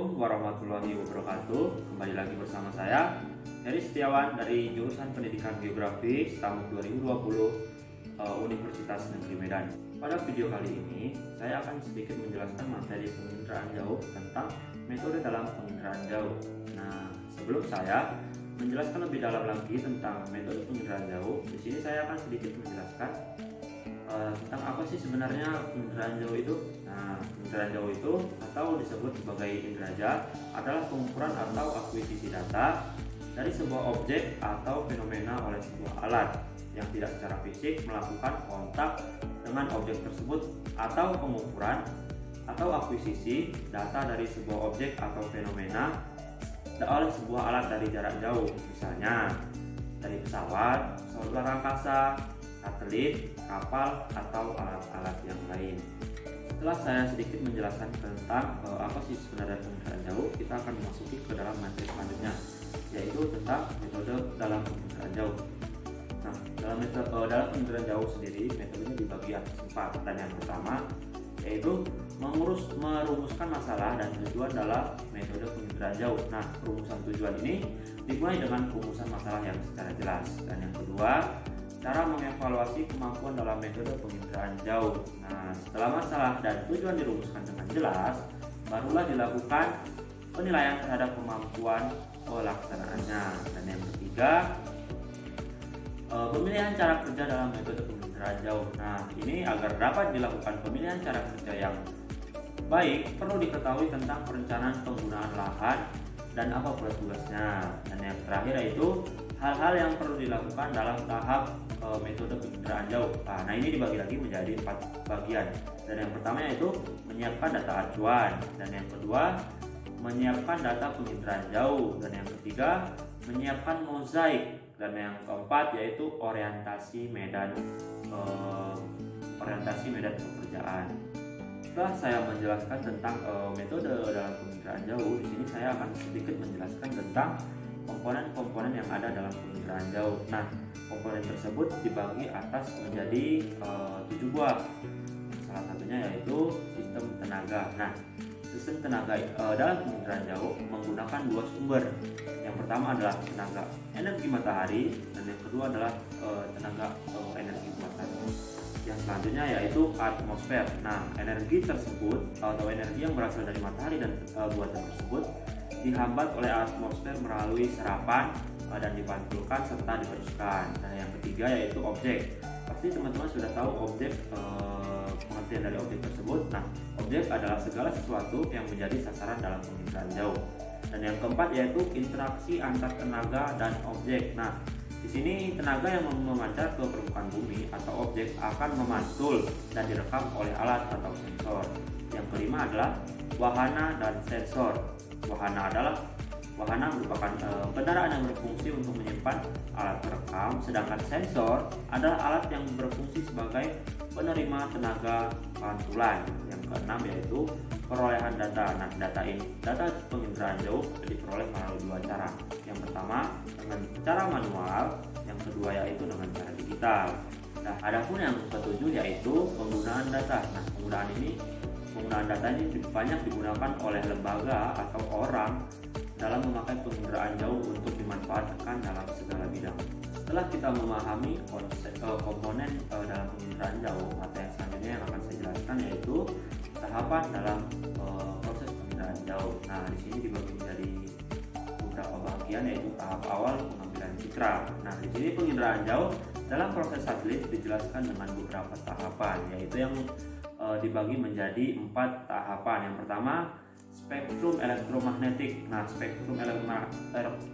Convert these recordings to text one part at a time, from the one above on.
Assalamualaikum warahmatullahi wabarakatuh. Kembali lagi bersama saya Heri Setiawan dari jurusan Pendidikan Geografi STAMUK 2020 Universitas Negeri Medan. Pada video kali ini saya akan sedikit menjelaskan materi penginderaan jauh tentang metode dalam penginderaan jauh. Nah, sebelum saya menjelaskan lebih dalam lagi tentang metode penginderaan jauh, di sini saya akan sedikit menjelaskan tentang apa sih sebenarnya penginderaan jauh itu. Nah, penginderaan jauh itu atau disebut sebagai inderaja adalah pengukuran atau akuisisi data dari sebuah objek atau fenomena oleh sebuah alat yang tidak secara fisik melakukan kontak dengan objek tersebut, atau pengukuran atau akuisisi data dari sebuah objek atau fenomena oleh sebuah alat dari jarak jauh, misalnya dari pesawat, luar angkasa, satelit, kapal, atau alat-alat yang lain. Setelah saya sedikit menjelaskan tentang apa sih sebenarnya penginderaan jauh, kita akan memasuki ke dalam materi selanjutnya, yaitu tentang metode dalam penginderaan jauh. Nah, dalam penginderaan jauh sendiri, metodenya dibagi atas 4, dan yang pertama yaitu merumuskan masalah dan tujuan dalam metode penginderaan jauh. Nah, perumusan tujuan ini dimulai dengan perumusan masalah yang secara jelas, dan yang kedua, cara mengevaluasi kemampuan dalam metode penginderaan jauh. Nah, setelah masalah dan tujuan dirumuskan dengan jelas, barulah dilakukan penilaian terhadap kemampuan pelaksanaannya. Dan yang ketiga, pemilihan cara kerja dalam metode penginderaan jauh. Nah, ini agar dapat dilakukan pemilihan cara kerja yang baik, perlu diketahui tentang perencanaan penggunaan lahan dan apa pula tugasnya. Dan yang terakhir yaitu hal-hal yang perlu dilakukan dalam tahap metode penginderaan jauh. Nah, ini dibagi lagi menjadi 4 bagian. Dan yang pertama yaitu menyiapkan data acuan, dan yang kedua menyiapkan data penginderaan jauh, dan yang ketiga menyiapkan mozaik, dan yang keempat yaitu orientasi medan pekerjaan. Setelah saya menjelaskan tentang metode dalam penginderaan jauh, di sini saya akan sedikit menjelaskan tentang komponen-komponen yang ada dalam penginderaan jauh. Nah, komponen tersebut dibagi atas menjadi 7 buah. Salah satunya yaitu sistem tenaga. Nah, sistem tenaga dalam penginderaan jauh menggunakan 2 sumber. Yang pertama adalah tenaga energi matahari, dan yang kedua adalah tenaga energi buatan. Yang selanjutnya yaitu atmosfer. Nah, energi tersebut atau energi yang berasal dari matahari dan buatan tersebut dihambat oleh atmosfer melalui serapan dan dipantulkan serta diteruskan. Nah, yang ketiga yaitu objek. Pasti teman-teman sudah tahu objek, pengertian dari objek tersebut. Nah, objek adalah segala sesuatu yang menjadi sasaran dalam penginderaan jauh. Dan yang keempat yaitu interaksi antar tenaga dan objek. Nah, di sini tenaga yang memancar ke permukaan bumi atau objek akan memantul dan direkam oleh alat atau sensor. Yang kelima adalah wahana dan sensor. Wahana merupakan kendaraan yang berfungsi untuk menyimpan alat perekam, sedangkan sensor adalah alat yang berfungsi sebagai penerima tenaga pantulan. Yang keenam yaitu perolehan data. Nah, data penginderaan jauh diperoleh melalui 2 cara. Yang pertama dengan cara manual, yang kedua yaitu dengan cara digital. Nah, adapun yang ketujuh yaitu penggunaan data. Nah, penggunaan data ini banyak digunakan oleh lembaga atau orang dalam memakai penginderaan jauh untuk dimanfaatkan dalam segala bidang. Setelah kita memahami komponen dalam penginderaan jauh, materi selanjutnya yang akan saya jelaskan yaitu tahapan dalam proses penginderaan jauh. Nah, di sini dibagi menjadi beberapa bagian, yaitu tahap awal pengambilan citra. Nah, di sini penginderaan jauh dalam proses satelit dijelaskan dengan beberapa tahapan, yaitu yang dibagi menjadi 4 tahapan. Yang pertama, spektrum elektromagnetik. Nah, spektrum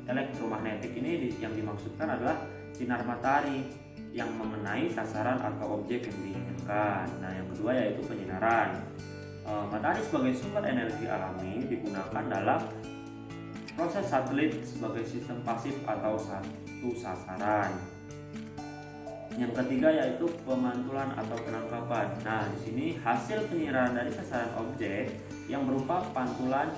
elektromagnetik ini yang dimaksudkan adalah sinar matahari yang mengenai sasaran atau objek yang diinginkan. Nah, yang kedua yaitu penyinaran. Matahari sebagai sumber energi alami digunakan dalam proses satelit sebagai sistem pasif atau satu sasaran. Yang ketiga yaitu pemantulan atau penangkapan. Nah, di sini hasil penyinaran dari sasaran objek yang berupa pantulan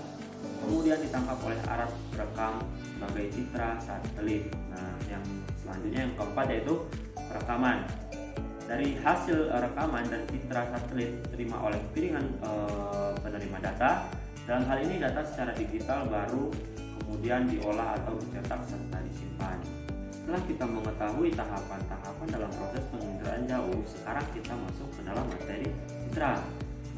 kemudian ditangkap oleh alat perekam sebagai citra satelit. Nah, yang selanjutnya yang keempat yaitu perekaman. Dari hasil rekaman dan citra satelit diterima oleh piringan penerima data, Dalam hal ini data secara digital baru kemudian diolah atau dicetak serta disimpan. Setelah kita mengetahui tahapan-tahapan dalam proses penginderaan jauh, sekarang kita masuk ke dalam materi citra.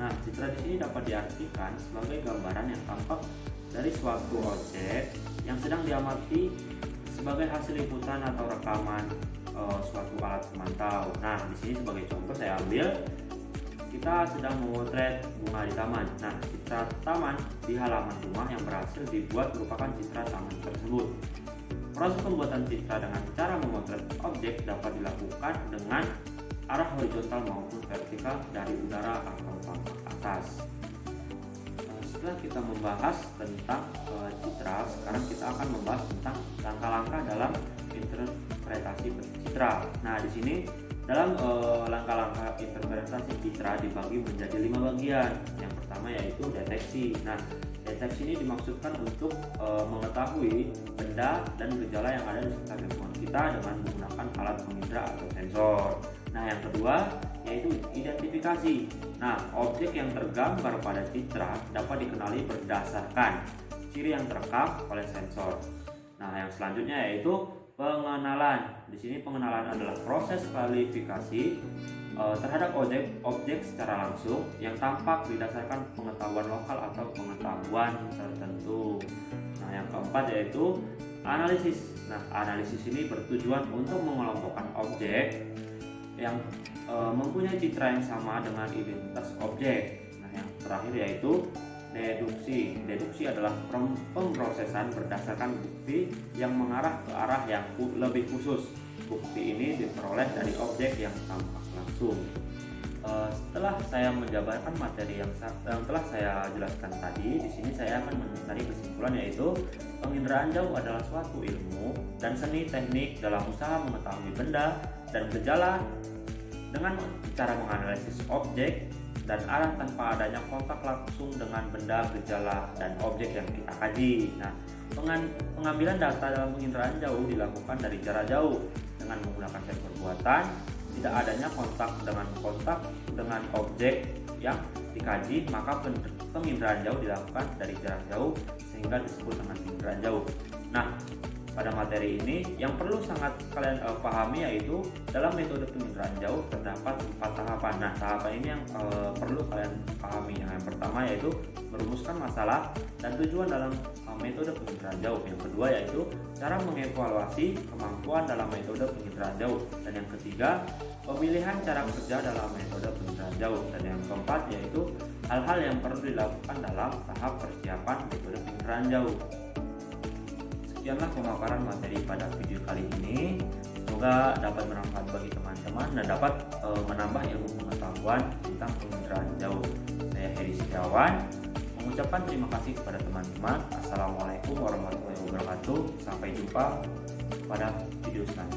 Nah, citra di sini dapat diartikan sebagai gambaran yang tampak dari suatu objek yang sedang diamati sebagai hasil liputan atau rekaman suatu alat pemantau. Nah, di sini sebagai contoh saya ambil kita sedang memotret bunga di taman. Nah, citra taman di halaman rumah yang berhasil dibuat merupakan citra taman tersebut. Proses pembuatan citra dengan cara memotret objek dapat dilakukan dengan arah horizontal maupun vertikal dari udara atau tampak atas. Setelah kita membahas tentang citra, sekarang kita akan membahas tentang langkah-langkah dalam interpretasi citra. Nah, di sini dalam langkah-langkah interpretasi citra dibagi menjadi 5 bagian. Yang pertama yaitu deteksi. Nah, deteksi ini dimaksudkan untuk mengetahui benda dan gejala yang ada di sekitar lingkungan kita dengan menggunakan alat pengindra atau sensor. Nah, yang kedua yaitu identifikasi. Nah, objek yang tergambar pada citra dapat dikenali berdasarkan ciri yang terekam oleh sensor. Nah, yang selanjutnya yaitu pengenalan. Di sini pengenalan adalah proses klasifikasi terhadap objek secara langsung yang tampak berdasarkan pengetahuan lokal atau pengetahuan tertentu. Nah, yang keempat yaitu analisis. Nah, analisis ini bertujuan untuk mengelompokkan objek yang mempunyai citra yang sama dengan identitas objek. Nah, yang terakhir yaitu deduksi. Deduksi adalah pemrosesan berdasarkan bukti yang mengarah ke arah yang lebih khusus. Bukti ini diperoleh dari objek yang tampak langsung. Setelah saya menjabarkan materi yang telah saya jelaskan tadi, di sini saya akan mencari kesimpulan yaitu penginderaan jauh adalah suatu ilmu dan seni teknik dalam usaha mengetahui benda dan gejala dengan cara menganalisis objek dan arah tanpa adanya kontak langsung dengan benda, gejala, dan objek yang kita kaji. Nah, pengambilan data dalam penginderaan jauh dilakukan dari jarak jauh dengan menggunakan sensor buatan. Tidak adanya kontak dengan objek yang dikaji, maka penginderaan jauh dilakukan dari jarak jauh sehingga disebut dengan penginderaan jauh. Nah, pada materi ini yang perlu sangat kalian pahami yaitu dalam metode penginderaan jauh terdapat 4 tahapan. Nah, tahapan ini yang perlu kalian pahami. Yang pertama yaitu merumuskan masalah dan tujuan dalam metode penginderaan jauh. Yang kedua yaitu cara mengevaluasi kemampuan dalam metode penginderaan jauh. Dan yang ketiga, pemilihan cara kerja dalam metode penginderaan jauh. Dan yang keempat yaitu hal-hal yang perlu dilakukan dalam tahap persiapan metode penginderaan jauh. Sekianlah pemaparan materi pada video kali ini. Semoga dapat bermanfaat bagi teman-teman dan dapat menambah ilmu pengetahuan tentang penginderaan jauh. Saya Heri Setiawan mengucapkan terima kasih kepada teman-teman. Assalamualaikum warahmatullahi wabarakatuh. Sampai jumpa pada video selanjutnya.